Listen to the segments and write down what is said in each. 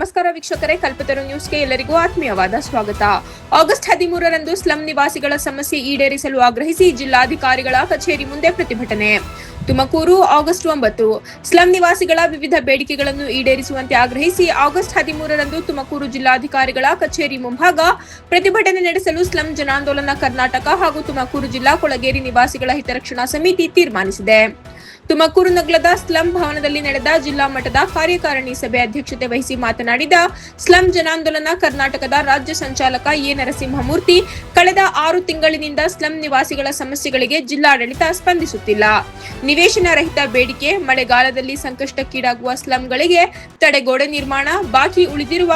ನಮಸ್ಕಾರ ವೀಕ್ಷಕರೇ, ಕಲ್ಪತರು ನ್ಯೂಸ್ಗೆ ಎಲ್ಲರಿಗೂ ಆತ್ಮೀಯವಾದ ಸ್ವಾಗತ. ಆಗಸ್ಟ್ 13ರಂದು ಸ್ಲಂ ನಿವಾಸಿಗಳ ಸಮಸ್ಯೆ ಈಡೇರಿಸಲು ಆಗ್ರಹಿಸಿ ಜಿಲ್ಲಾಧಿಕಾರಿಗಳ ಕಚೇರಿ ಮುಂದೆ ಪ್ರತಿಭಟನೆ. ತುಮಕೂರು ಆಗಸ್ಟ್ 9 ಸ್ಲಂ ನಿವಾಸಿಗಳ ವಿವಿಧ ಬೇಡಿಕೆಗಳನ್ನು ಈಡೇರಿಸುವಂತೆ ಆಗ್ರಹಿಸಿ ಆಗಸ್ಟ್ 13ರಂದು ತುಮಕೂರು ಜಿಲ್ಲಾಧಿಕಾರಿಗಳ ಕಚೇರಿ ಮುಂಭಾಗ ಪ್ರತಿಭಟನೆ ನಡೆಸಲು ಸ್ಲಂ ಜನಾಂದೋಲನ ಕರ್ನಾಟಕ ಹಾಗೂ ತುಮಕೂರು ಜಿಲ್ಲಾ ಕೊಳಗೇರಿ ನಿವಾಸಿಗಳ ಹಿತರಕ್ಷಣಾ ಸಮಿತಿ ತೀರ್ಮಾನಿಸಿದೆ. ತುಮಕೂರು ನಗರದ ಸ್ಲಂ ಭವನದಲ್ಲಿ ನಡೆದ ಜಿಲ್ಲಾ ಮಟ್ಟದ ಕಾರ್ಯಕಾರಿಣಿ ಸಭೆ ಅಧ್ಯಕ್ಷತೆ ವಹಿಸಿ ಮಾತನಾಡಿದ ಸ್ಲಂ ಜನಾಂದೋಲನ ಕರ್ನಾಟಕದ ರಾಜ್ಯ ಸಂಚಾಲಕ ಎ ನರಸಿಂಹಮೂರ್ತಿ, ಕಳೆದ 6 ತಿಂಗಳಿನಿಂದ ಸ್ಲಂ ನಿವಾಸಿಗಳ ಸಮಸ್ಯೆಗಳಿಗೆ ಜಿಲ್ಲಾಡಳಿತ ಸ್ಪಂದಿಸುತ್ತಿಲ್ಲ. ನಿವೇಶನ ರಹಿತ ಬೇಡಿಕೆ, ಮಳೆಗಾಲದಲ್ಲಿ ಸಂಕಷ್ಟಕ್ಕೀಡಾಗುವ ಸ್ಲಂಗಳಿಗೆ ತಡೆಗೋಡೆ ನಿರ್ಮಾಣ, ಬಾಕಿ ಉಳಿದಿರುವ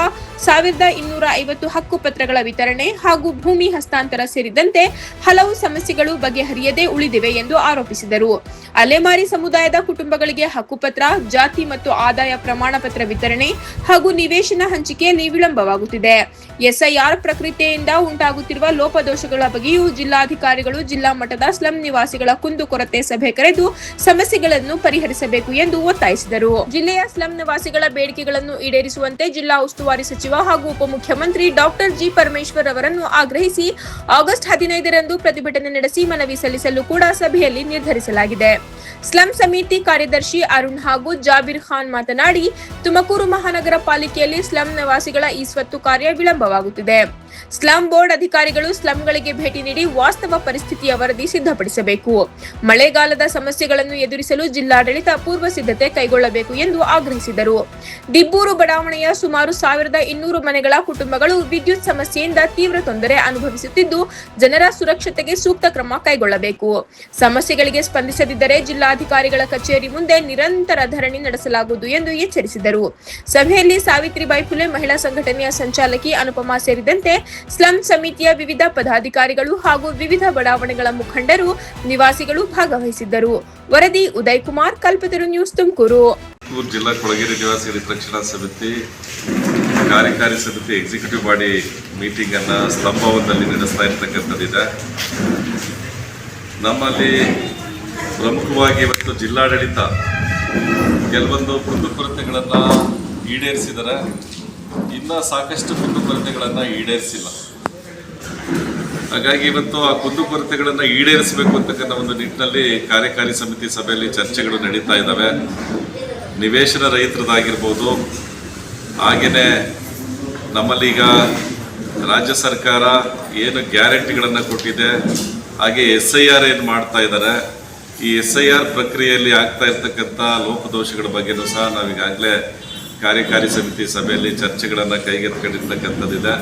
1250 ಹಕ್ಕುಪತ್ರಗಳ ವಿತರಣೆ ಹಾಗೂ ಭೂಮಿ ಹಸ್ತಾಂತರ ಸೇರಿದಂತೆ ಹಲವು ಸಮಸ್ಯೆಗಳು ಬಗೆಹರಿಯದೆ ಉಳಿದಿವೆ ಎಂದು ಆರೋಪಿಸಿದರು. ಅಲೆಮಾರಿ ಸಮುದಾಯದ ಕುಟುಂಬಗಳಿಗೆ ಹಕ್ಕುಪತ್ರ, ಜಾತಿ ಮತ್ತು ಆದಾಯ ಪ್ರಮಾಣ ಪತ್ರ ವಿತರಣೆ ಹಾಗೂ ನಿವೇಶನ ಹಂಚಿಕೆಯಲ್ಲಿ ವಿಳಂಬವಾಗುತ್ತಿದೆ. ಎಸ್ಐಆರ್ ಪ್ರಕ್ರಿಯೆಯಿಂದ ಉಂಟಾಗುತ್ತಿರುವ ಲೋಪದೋಷಗಳ ಬಗ್ಗೆಯೂ ಜಿಲ್ಲಾಧಿಕಾರಿಗಳು ಜಿಲ್ಲಾ ಮಟ್ಟದ ಸ್ಲಂ ನಿವಾಸಿಗಳ ಕುಂದುಕೊರತೆ ಸಭೆ ಕರೆದು ಸಮಸ್ಯೆಗಳನ್ನು ಪರಿಹರಿಸಬೇಕು ಎಂದು ಒತ್ತಾಯಿಸಿದರು. ಜಿಲ್ಲೆಯ ಸ್ಲಂ ನಿವಾಸಿಗಳ ಬೇಡಿಕೆಗಳನ್ನು ಈಡೇರಿಸುವಂತೆ ಜಿಲ್ಲಾ ಉಸ್ತುವಾರಿ ಸಚಿವ ಹಾಗೂ ಉಪಮುಖ್ಯಮಂತ್ರಿ ಡಾಕ್ಟರ್ ಜಿ. ಪರಮೇಶ್ವರ್ ಅವರನ್ನು ಆಗ್ರಹಿಸಿ ಆಗಸ್ಟ್ 15ರಂದು ಪ್ರತಿಭಟನೆ ನಡೆಸಿ ಮನವಿ ಸಲ್ಲಿಸಲು ಕೂಡ ಸಭೆಯಲ್ಲಿ ನಿರ್ಧರಿಸಲಾಗಿದೆ. ಸ್ಲಂ ಸಮಿತಿ ಕಾರ್ಯದರ್ಶಿ ಅರುಣ್ ಹಾಗೂ ಜಾಬೀರ್ ಖಾನ್ ಮಾತನಾಡಿ, ತುಮಕೂರು ಮಹಾನಗರ ಪಾಲಿಕೆಯಲ್ಲಿ ಸ್ಲಂ ನಿವಾಸಿಗಳ ಈ ಸ್ವತ್ತು ಕಾರ್ಯ ವಿಳಂಬವಾಗುತ್ತಿದೆ. ಸ್ಲಂ ಬೋರ್ಡ್ ಅಧಿಕಾರಿಗಳು ಸ್ಲಂಗಳಿಗೆ ಭೇಟಿ ನೀಡಿ ವಾಸ್ತವ ಪರಿಸ್ಥಿತಿಯ ವರದಿ ಸಿದ್ಧಪಡಿಸಬೇಕು. ಮಳೆಗಾಲದ ಸಮಸ್ಯೆಗಳನ್ನು ಎದುರಿಸಲು ಜಿಲ್ಲಾಡಳಿತ ಪೂರ್ವ ಸಿದ್ಧತೆ ಕೈಗೊಳ್ಳಬೇಕು ಎಂದು ಆಗ್ರಹಿಸಿದರು. ದಿಬ್ಬೂರು ಬಡಾವಣೆಯ ಸುಮಾರು 1200 ಮನೆಗಳ ಕುಟುಂಬಗಳು ವಿದ್ಯುತ್ ಸಮಸ್ಯೆಯಿಂದ ತೀವ್ರ ತೊಂದರೆ ಅನುಭವಿಸುತ್ತಿದ್ದು, ಜನರ ಸುರಕ್ಷತೆಗೆ ಸೂಕ್ತ ಕ್ರಮ ಕೈಗೊಳ್ಳಬೇಕು. ಸಮಸ್ಯೆಗಳಿಗೆ ಸ್ಪಂದಿಸದಿದ್ದರೆ ಜಿಲ್ಲಾಧಿಕಾರಿಗಳ ಕಚೇರಿ ಮುಂದೆ ನಿರಂತರ ಧರಣಿ ನಡೆಸಲಾಗುವುದು ಎಂದು ಎಚ್ಚರಿಸಿದರು. ಸಭೆಯಲ್ಲಿ ಸಾವಿತ್ರಿಬಾಯಿ ಫುಲೆ ಮಹಿಳಾ ಸಂಘಟನೆಯ ಸಂಚಾಲಕಿ ಅನುಪಮಾ ಸೇರಿದಂತೆ ಸ್ಲಂ ಸಮಿತಿಯ ವಿವಿಧ ಪದಾಧಿಕಾರಿಗಳು ಹಾಗೂ ವಿವಿಧ ಬಡಾವಣೆಗಳ ಮುಖಂಡರು, ನಿವಾಸಿಗಳು ಭಾಗವಹಿಸಿದ್ದರು. ವರದಿ ಉದಯ್ ಕುಮಾರ್, ಕಲ್ಪತರು ನ್ಯೂಸ್, ತುಮಕೂರು. ಜಿಲ್ಲಾ ಕೊಳಗೇರಿ ನಿವಾಸಿಗಳ ಹಿತರಕ್ಷಣಾ ಸಮಿತಿ ಕಾರ್ಯಕಾರಿ ಸಮಿತಿ ಎಕ್ಸಿಕ್ಯೂಟಿವ್ ಬಾಡಿ ಮೀಟಿಂಗ್ ಅನ್ನ ಸ್ಲಂ ಭವನದಲ್ಲಿ ನಡೆಸ್ತಾ ಇರ್ತಕ್ಕಂಥದ್ದಿದೆ. ನಮ್ಮಲ್ಲಿ ಪ್ರಮುಖವಾಗಿ ಇವತ್ತು ಜಿಲ್ಲಾಡಳಿತ ಕೆಲವೊಂದು ಕುಂದುಕೊರತೆಗಳನ್ನು ಈಡೇರಿಸಿದರೆ, ಇನ್ನು ಸಾಕಷ್ಟು ಕುಂದುಕೊರತೆಗಳನ್ನು ಈಡೇರಿಸಿಲ್ಲ. ಹಾಗಾಗಿ ಇವತ್ತು ಆ ಕುಂದುಕೊರತೆಗಳನ್ನು ಈಡೇರಿಸಬೇಕು ಅಂತಕ್ಕಂಥ ಒಂದು ನಿಟ್ಟಿನಲ್ಲಿ ಕಾರ್ಯಕಾರಿ ಸಮಿತಿ ಸಭೆಯಲ್ಲಿ ಚರ್ಚೆಗಳು ನಡೀತಾ ಇದ್ದಾವೆ. ನಿವೇಶನ ರಹಿತರದಾಗಿರ್ಬೋದು, ಹಾಗೆಯೇ ನಮ್ಮಲ್ಲೀಗ ರಾಜ್ಯ ಸರ್ಕಾರ ಏನು ಗ್ಯಾರಂಟಿಗಳನ್ನು ಕೊಟ್ಟಿದೆ, ಹಾಗೆ SIR ಏನು ಮಾಡ್ತಾ ಇದ್ದಾರೆ, ಈ SIR ಪ್ರಕ್ರಿಯೆಯಲ್ಲಿ ಆಗ್ತಾ ಇರ್ತಕ್ಕಂಥ ಲೋಪದೋಷಗಳ ಬಗ್ಗೆನೂ ಸಹ ನಾವೀಗಾಗಲೇ ಕಾರ್ಯಕಾರಿ ಸಮಿತಿ ಸಭೆಯಲ್ಲಿ ಚರ್ಚೆಗಳನ್ನು ಕೈಗೆತ್ತಿಕೊಂಡಿರ್ತಕ್ಕಂಥದ್ದಿದೆ.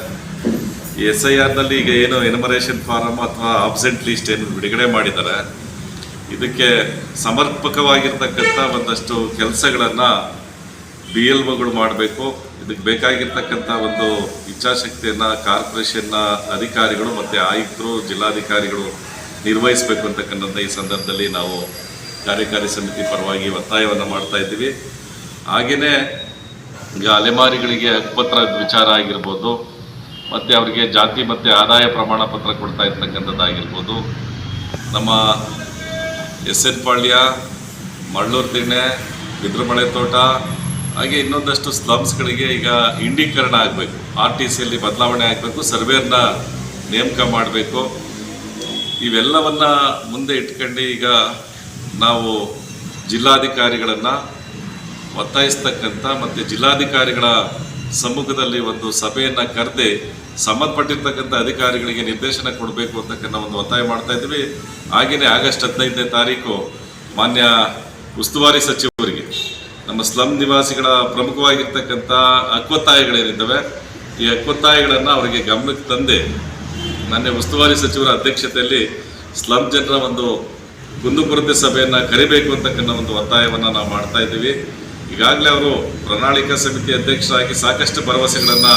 ಈ SIRನಲ್ಲಿ ಈಗ ಏನು ಎನ್ಯುಮರೇಷನ್ ಫಾರಮ್ ಅಥವಾ ಆಬ್ಸೆಂಟ್ ಲಿಸ್ಟ್ ಏನು ಬಿಡುಗಡೆ ಮಾಡಿದ್ದಾರೆ, ಇದಕ್ಕೆ ಸಮರ್ಪಕವಾಗಿರ್ತಕ್ಕಂಥ ಒಂದಷ್ಟು ಕೆಲಸಗಳನ್ನು BLOಗಳು ಮಾಡಬೇಕು. ಇದಕ್ಕೆ ಬೇಕಾಗಿರ್ತಕ್ಕಂಥ ಒಂದು ಇಚ್ಛಾಶಕ್ತಿಯನ್ನು ಕಾರ್ಪೊರೇಷನ್ನ ಅಧಿಕಾರಿಗಳು ಮತ್ತು ಆಯುಕ್ತರು, ಜಿಲ್ಲಾಧಿಕಾರಿಗಳು ನಿರ್ವಹಿಸಬೇಕು ಅಂತಕ್ಕಂಥ ಈ ಸಂದರ್ಭದಲ್ಲಿ ನಾವು ಕಾರ್ಯಕಾರಿ ಸಮಿತಿ ಪರವಾಗಿ ಒತ್ತಾಯವನ್ನು ಮಾಡ್ತಾ ಇದ್ದೀವಿ. ಹಾಗೆಯೇ ಈಗ ಅಲೆಮಾರಿಗಳಿಗೆ ಹಕ್ಕುಪತ್ರ ವಿಚಾರ ಆಗಿರ್ಬೋದು, ಮತ್ತು ಅವರಿಗೆ ಜಾತಿ ಮತ್ತು ಆದಾಯ ಪ್ರಮಾಣ ಪತ್ರ ಕೊಡ್ತಾ ಇರ್ತಕ್ಕಂಥದ್ದಾಗಿರ್ಬೋದು, ನಮ್ಮ SN ಪಾಳ್ಯ, ಮಳ್ಳೂರು ದಿಣ್ಣೆ, ಬಿದ್ರಮಳೆ ತೋಟ, ಹಾಗೆ ಇನ್ನೊಂದಷ್ಟು ಸ್ಲಮ್ಸ್ಗಳಿಗೆ ಈಗ ಇಂಡೀಕರಣ ಆಗಬೇಕು, RTCಯಲ್ಲಿ ಬದಲಾವಣೆ ಆಗಬೇಕು, ಸರ್ವೇರ್ನ ನೇಮಕ ಮಾಡಬೇಕು. ಇವೆಲ್ಲವನ್ನು ಮುಂದೆ ಇಟ್ಕೊಂಡು ಈಗ ನಾವು ಜಿಲ್ಲಾಧಿಕಾರಿಗಳನ್ನು ಒತ್ತಾಯಿಸ್ತಕ್ಕಂಥ ಮತ್ತು ಜಿಲ್ಲಾಧಿಕಾರಿಗಳ ಸಮ್ಮುಖದಲ್ಲಿ ಒಂದು ಸಭೆಯನ್ನು ಕರೆದು ಸಂಬಂಧಪಟ್ಟಿರ್ತಕ್ಕಂಥ ಅಧಿಕಾರಿಗಳಿಗೆ ನಿರ್ದೇಶನ ಕೊಡಬೇಕು ಅಂತಕ್ಕಂಥ ಒಂದು ಒತ್ತಾಯ ಮಾಡ್ತಾ ಇದ್ದೀವಿ. ಹಾಗೆಯೇ ಆಗಸ್ಟ್ 15ನೇ ತಾರೀಕು ಮಾನ್ಯ ಉಸ್ತುವಾರಿ ಸಚಿವರಿಗೆ ನಮ್ಮ ಸ್ಲಂ ನಿವಾಸಿಗಳ ಪ್ರಮುಖವಾಗಿರ್ತಕ್ಕಂಥ ಹಕ್ಕೊತ್ತಾಯಗಳೇನಿದ್ದಾವೆ, ಈ ಹಕ್ಕೊತ್ತಾಯಗಳನ್ನು ಅವರಿಗೆ ಗಮನಕ್ಕೆ ತಂದೆ ನನ್ನ ಉಸ್ತುವಾರಿ ಸಚಿವರ ಅಧ್ಯಕ್ಷತೆಯಲ್ಲಿ ಸ್ಲಂ ಜನರ ಒಂದು ಕುಂದುಕೊರತೆ ಸಭೆಯನ್ನು ಕರಿಬೇಕು ಅಂತಕ್ಕಂಥ ಒಂದು ಒತ್ತಾಯವನ್ನು ನಾವು ಮಾಡ್ತಾ ಇದ್ದೀವಿ. ಈಗಾಗಲೇ ಅವರು ಪ್ರಣಾಳಿಕಾ ಸಮಿತಿ ಅಧ್ಯಕ್ಷರಾಗಿ ಸಾಕಷ್ಟು ಭರವಸೆಗಳನ್ನು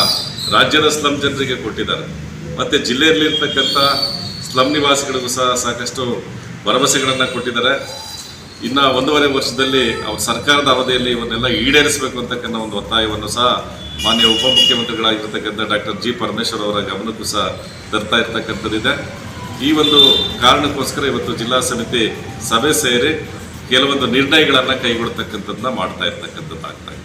ರಾಜ್ಯದ ಸ್ಲಂ ಜನರಿಗೆ ಕೊಟ್ಟಿದ್ದಾರೆ, ಮತ್ತು ಜಿಲ್ಲೆಯಲ್ಲಿರ್ತಕ್ಕಂಥ ಸ್ಲಂ ನಿವಾಸಿಗಳಿಗೂ ಸಹ ಸಾಕಷ್ಟು ಭರವಸೆಗಳನ್ನು ಕೊಟ್ಟಿದ್ದಾರೆ. ಇನ್ನು 1.5 ವರ್ಷದಲ್ಲಿ ಅವ್ರ ಸರ್ಕಾರದ ಅವಧಿಯಲ್ಲಿ ಇವನ್ನೆಲ್ಲ ಈಡೇರಿಸಬೇಕು ಅಂತಕ್ಕಂಥ ಒಂದು ಒತ್ತಾಯವನ್ನು ಸಹ ಮಾನ್ಯ ಉಪಮುಖ್ಯಮಂತ್ರಿಗಳಾಗಿರ್ತಕ್ಕಂಥ ಡಾಕ್ಟರ್ ಜಿ. ಪರಮೇಶ್ವರ್ ಅವರ ಗಮನಕ್ಕೂ ಸಹ ತರ್ತಾ ಇರ್ತಕ್ಕಂಥದ್ದಿದೆ. ಈ ಒಂದು ಕಾರಣಕ್ಕೋಸ್ಕರ ಇವತ್ತು ಜಿಲ್ಲಾ ಸಮಿತಿ ಸಭೆ ಸೇರಿ ಕೆಲವೊಂದು ನಿರ್ಣಯಗಳನ್ನು ಕೈಗೊಳ್ಳತಕ್ಕಂಥದ್ದನ್ನ ಮಾಡ್ತಾ ಇರ್ತಕ್ಕಂಥದ್ದಾಗ್ತಾ ಇದೆ.